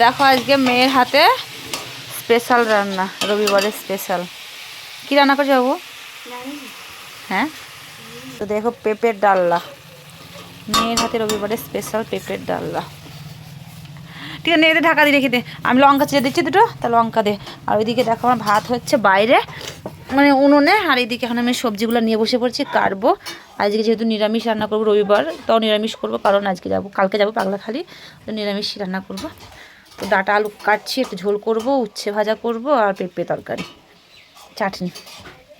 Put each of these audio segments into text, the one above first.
দেখো আজকে মেয়ের হাতে স্পেশাল রান্না, রবিবারের স্পেশাল। কি রান্না করছো বাবু? হ্যাঁ, তো দেখো পেঁপের ডালনা, মেয়ের হাতে রবিবারের স্পেশাল পেঁপের ডালনা। ঠিক আছে, এদের ঢাকা দিয়ে রেখে দে, আমি লঙ্কা চিড়ে দিচ্ছি দুটো, তা লঙ্কা দে। আর ওইদিকে দেখো আমার ভাত হচ্ছে বাইরে, মানে উনুনে। আর এইদিকে এখন আমি সবজিগুলো নিয়ে বসে পড়ছি, কাটবো। আজকে যেহেতু নিরামিষ রান্না করবো, রবিবার, তাও নিরামিষ করবো, কারণ আজকে যাবো, কালকে যাবো পাগলাখালি, তো নিরামিষ রান্না করবো। তো ডাঁটা আলু কাটছি, একটু ঝোল করব, উচ্ছে ভাজা করব, আর পেঁপে তরকারি, চাটনি।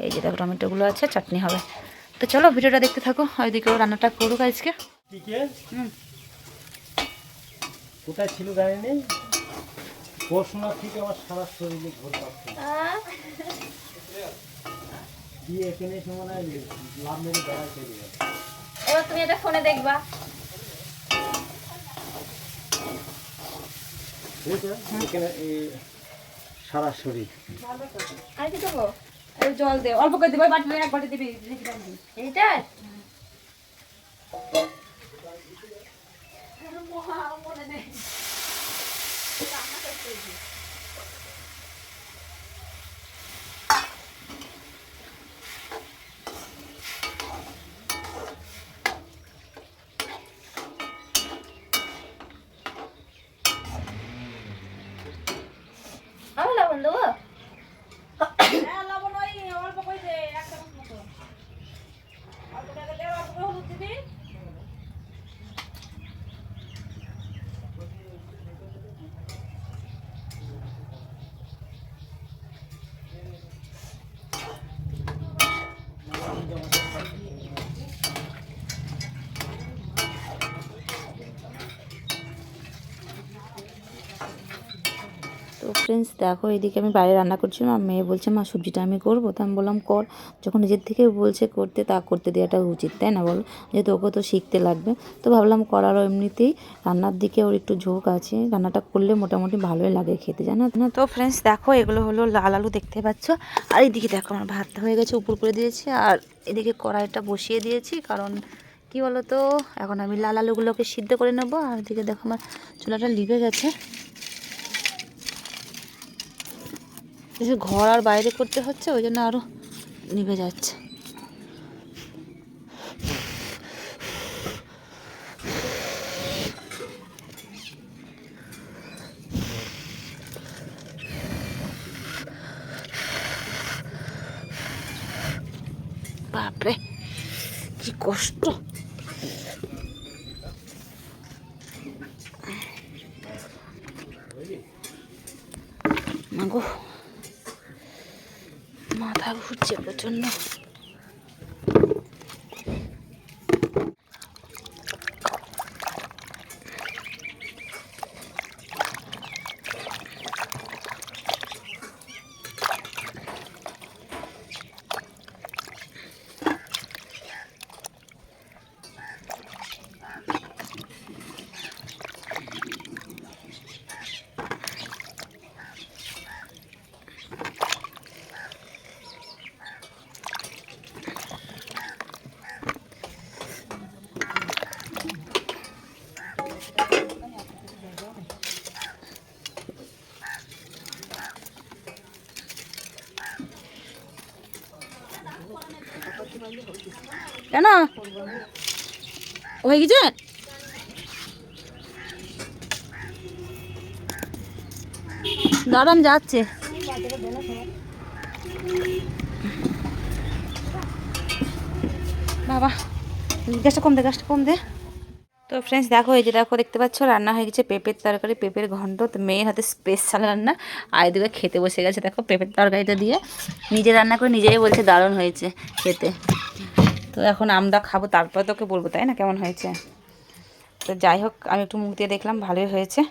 এই যে দেখো টমেটোগুলো আছে, চাটনি হবে। তো চলো ভিডিওটা দেখতে থাকো, ওইদিকেও রান্নাটা করুক আজকে। কোথায় ছিল জানি নেই, পড়াশোনা থেকে আমার সারা শরীরে ঘোর পাচ্ছে দিয়ে এখানে এসে মনে হয় লাভ মেরে বেড়াই চলে যাবে। এবার তুমি এটা ফোনে দেখবা, এখানে সারা শরীর। আর কি দেবো? জল দে, অল্প করে দিবি, বাটি এক বাটি দিবি, এইটা আমি লবণ দেবো। লবণ ওই অল্প করে দে, এক চামচ মতো, অল্প করে দে, অল্প করে হলুদ দিবি। তো ফ্রেন্ডস দেখো, এদিকে আমি বাইরে রান্না করছিলাম, মেয়ে বলছে মা সবজিটা আমি করবো, তো আমি বললাম কর, যখন নিজের থেকে বলছে করতে, তা করতে দেওয়াটা উচিত, তাই না বলো? যেহেতু ওকে তো শিখতে লাগবে, তো ভাবলাম করারও এমনিতেই রান্নার দিকে ওর একটু ঝোঁক আছে, রান্নাটা করলে মোটামুটি ভালোই লাগে খেতে, জানো না? তো ফ্রেন্ডস দেখো, এগুলো হলো লাল আলু, দেখতে পাচ্ছ। আর এইদিকে দেখো আমার ভাত হয়ে গেছে, উপর করে দিয়েছি, আর এদিকে কড়াইটা বসিয়ে দিয়েছি, কারণ কি বলো তো, এখন আমি লাল আলুগুলোকে সিদ্ধ করে নেবো। আর এদিকে দেখো আমার চুলাটা লিভে গেছে, ঘর আর বাইরে করতে হচ্ছে, ওই জন্য আরও নিভে যাচ্ছে। বাপরে কি কষ্ট! মাগো, মাথা ঘুরছে প্রচন্ড। কেন হয়ে গেছে? দাঁড়ান যাচ্ছে, বাবা গ্যাসটা কম দে, গ্যাসটা কম দে। তো ফ্রেন্ডস দেখো, এই যে দেখো দেখতে পাচ্ছ রান্না হয়ে গেছে পেঁপের তরকারি, পেঁপের ঘন্ট। তো মেয়ের হাতে স্পেশাল রান্না, আর এদিকে খেতে বসে গেছে। দেখো পেঁপের তরকারিটা দিয়ে নিজে রান্না করে নিজেই বলছে দারুণ হয়েছে খেতে। তো এখন আমরা খাবো, তারপরে তোকে বলবো, তাই না, কেমন হয়েছে। তো যাই হোক, আমি একটু মুখ দিয়ে দেখলাম, ভালোই হয়েছে।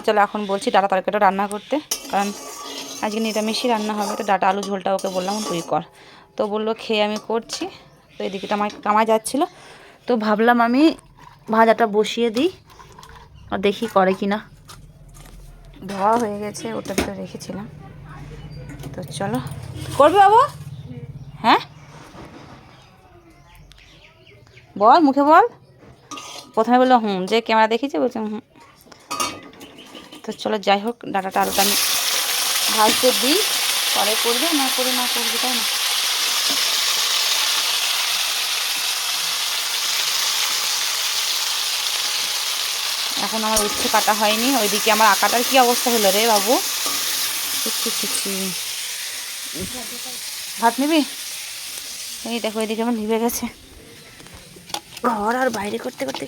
চলো এখন বলছি ডাটা তরকারিটা রান্না করতে, কারণ আজকে নিরামিষই রান্না হবে। তো ডাটা আলু ঝোলটা ওকে বললাম তুই কর, তো বললো খেয়ে আমি করছি। তো এদিকে কামাই যাচ্ছিলো, তো ভাবলাম আমি ভাজাটা বসিয়ে দিই, আর দেখি করে কি না। ধোয়া হয়ে গেছে, ওটা তো রেখেছিলাম। তো চলো, করবি বাবু? হ্যাঁ বল, মুখে বল। প্রথমে বললো হুম, যে ক্যামেরা দেখিয়েছে বলছে হুম। তো চলো যাই হোক, ডাটাটা আলুটা আমি ভাজতে দিই, পরে করবে না করে না করবে, তাই না? এখন আমার উচ্ছে কাটা হয়নি, ওইদিকে আমার আঁকাটার কি অবস্থা হলো রে বাবু। ভাত নিবি? এই দেখো এদিকে আমার নিভে গেছে, ঘর আর বাইরে করতে করতে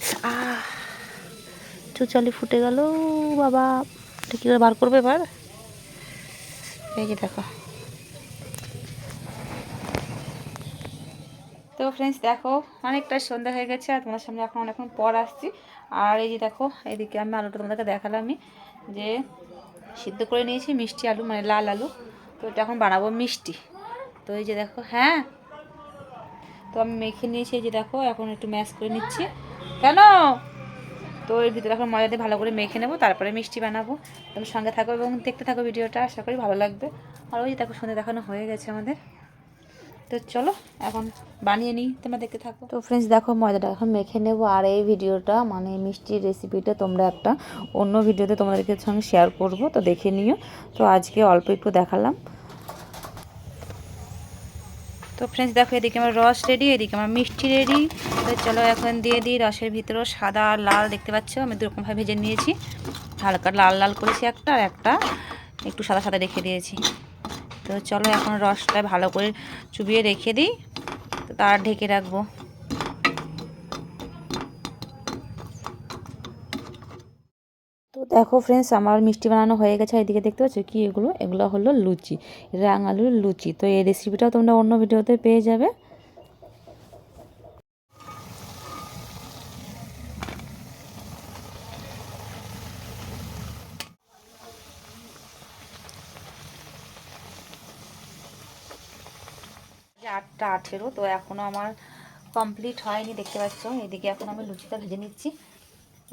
চুচালি ফুটে গেল বাবা। এটা কী করে বার করবে এবার? এই যে দেখো। তো ফ্রেন্ডস দেখো, অনেকটা সন্ধ্যা হয়ে গেছে আর তোমার সামনে এখন অনেকক্ষণ পর আসছি। আর এই যে দেখো এদিকে আমি আলুটা তোমাদেরকে দেখালামই যে সিদ্ধ করে নিয়েছি, মিষ্টি আলু মানে লাল আলু। তো এটা এখন বানাবো মিষ্টি। তো এই যে দেখো, হ্যাঁ তো আমি মেখে নিয়েছি, এই যে দেখো এখন একটু ম্যাশ করে নিচ্ছি। কেন? তো এর ভিতরে এখন ময়দা দিয়ে ভালো করে মেখে নেবো, তারপরে মিষ্টি বানাবো। তুমি সঙ্গে থাকো এবং দেখতে থাকো ভিডিওটা, আশা করি ভালো লাগবে। আর ওই দেখো সন্ধ্যে দেখানো হয়ে গেছে আমাদের। তো চলো এখন বানিয়ে নিই, তোমরা দেখতে থাকো। তো ফ্রেন্ডস দেখো ময়দাটা এখন মেখে নেবো। আর এই ভিডিওটা মানে মিষ্টির রেসিপিটা তোমরা একটা অন্য ভিডিওতে তোমাদেরকে সঙ্গে শেয়ার করব, তো দেখে নিও। তো আজকে অল্প একটু দেখালাম। তো ফ্রেন্ডস দেখো এদিকে আমার রস রেডি, এদিকে আমার মিষ্টি রেডি। তো চলো এখন দিয়ে দিই। রসের ভিতরেও সাদা আর লাল দেখতে পাচ্ছ, আমি দুরকমভাবে ভেজে নিয়েছি। হালকা লাল লাল করেছি একটা, আর একটা একটু সাদা সাদা রেখে দিয়েছি। তো চলো এখন রসটা ভালো করে চুবিয়ে রেখে দিই, তো তার ঢেকে রাখবো। তো দেখো ফ্রেন্ডস আমার মিষ্টি বানানো হয়ে গেছে। এদিকে দেখতে পাচ্ছ কি এগুলো? এগুলো হলো লুচি, রাঙ আলুর লুচি। তো এই রেসিপিটাও তোমরা অন্য ভিডিওতে পেয়ে যাবে। যে 8:18, তো এখনও আমার কমপ্লিট হয়নি দেখতে পাচ্ছ। এদিকে এখন আমি লুচিটা ভেজে নিচ্ছি।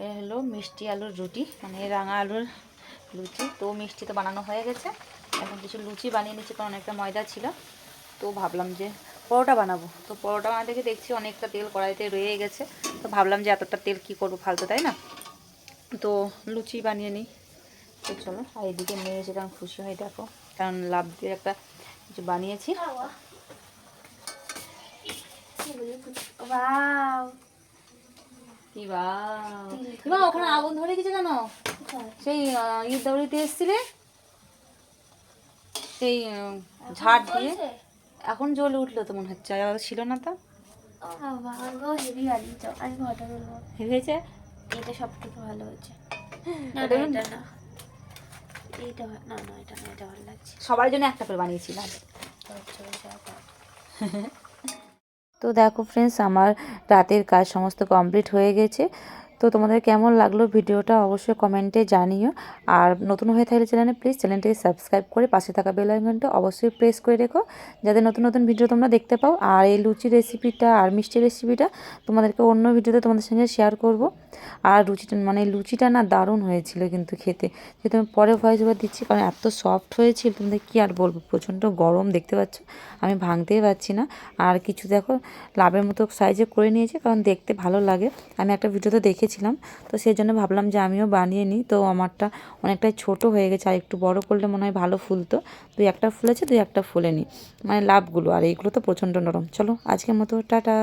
এ হলো মিষ্টি আলুর রুটি মানে রাঙা আলুর লুচি। তো মিষ্টি তো বানানো হয়ে গেছে, এখন কিছু লুচি বানিয়ে নিচ্ছি, কারণ অনেকটা ময়দা ছিল। তো ভাবলাম যে পরোটা বানাবো। তো পরোটা বানাতে গিয়ে দেখছি অনেকটা তেল কড়াইতে রয়ে গেছে। তো ভাবলাম যে এতটা তেল কী করবো ফালতু, তাই না? তো লুচি বানিয়ে নিই। তো চলো। আর এদিকে মেয়ে এসে কারণ খুশি হয় দেখো, কারণ লাভ দিয়ে একটা কিছু বানিয়েছি। ওখানে আগুন ধরে গেছে কেন? সেই ঈদ দৌড়িতে এসছিলে, সেই ঝাড় দিয়ে এখন জ্বলে উঠলো তো মনে হচ্ছে, আর ছিল না তো। হেভি হয়েছে, এটা সব থেকে ভালো হয়েছে। এটা ভালো লাগছে। সবার জন্য একটা করে বানিয়েছিলাম। তো দেখো ফ্রেন্ডস আমার রাতের কাজ সমস্ত কমপ্লিট হয়ে গেছে। তো তোমাদের কেমন লাগলো ভিডিওটা অবশ্যই কমেন্টে জানিও। আর নতুন হয়ে থাকলে চ্যানেলে প্লিজ চ্যানেলটিকে সাবস্ক্রাইব করে পাশে থাকা বেল আইকনটা অবশ্যই প্রেস করে রেখো, যাতে নতুন নতুন ভিডিও তোমরা দেখতে পাও। আর এই লুচি রেসিপিটা আর মিষ্টি রেসিপিটা তোমাদেরকে অন্য ভিডিওতে তোমাদের সঙ্গে শেয়ার করব। আর লুচিটা না দারুণ হয়েছিল কিন্তু খেতে, যেহেতু আমি পরে ভয়েস ওভার দিচ্ছি, কারণ এত সফট হয়েছিল তোমাদের কী আর বলবো। প্রচণ্ড গরম দেখতে পাচ্ছ, আমি ভাঙতেই পারছি না। আর কিছু দেখো লাভের মতো সাইজে করে নিয়েছি, কারণ দেখতে ভালো লাগে। আমি একটা ভিডিওতে দেখেছিলাম, তো সেই জন্য ভাবলাম যে আমিও বানিয়ে নিই। তো আমারটা অনেকটাই ছোট হয়ে গেছে, আর একটু বড় করলে মনে হয় ভালো ফুলতো। দুই একটা ফুলেছে, দুই একটা ফুলেনি মানে লাভগুলো। আর এইগুলো তো প্রচণ্ড নরম। চলো আজকের মতো টাটা।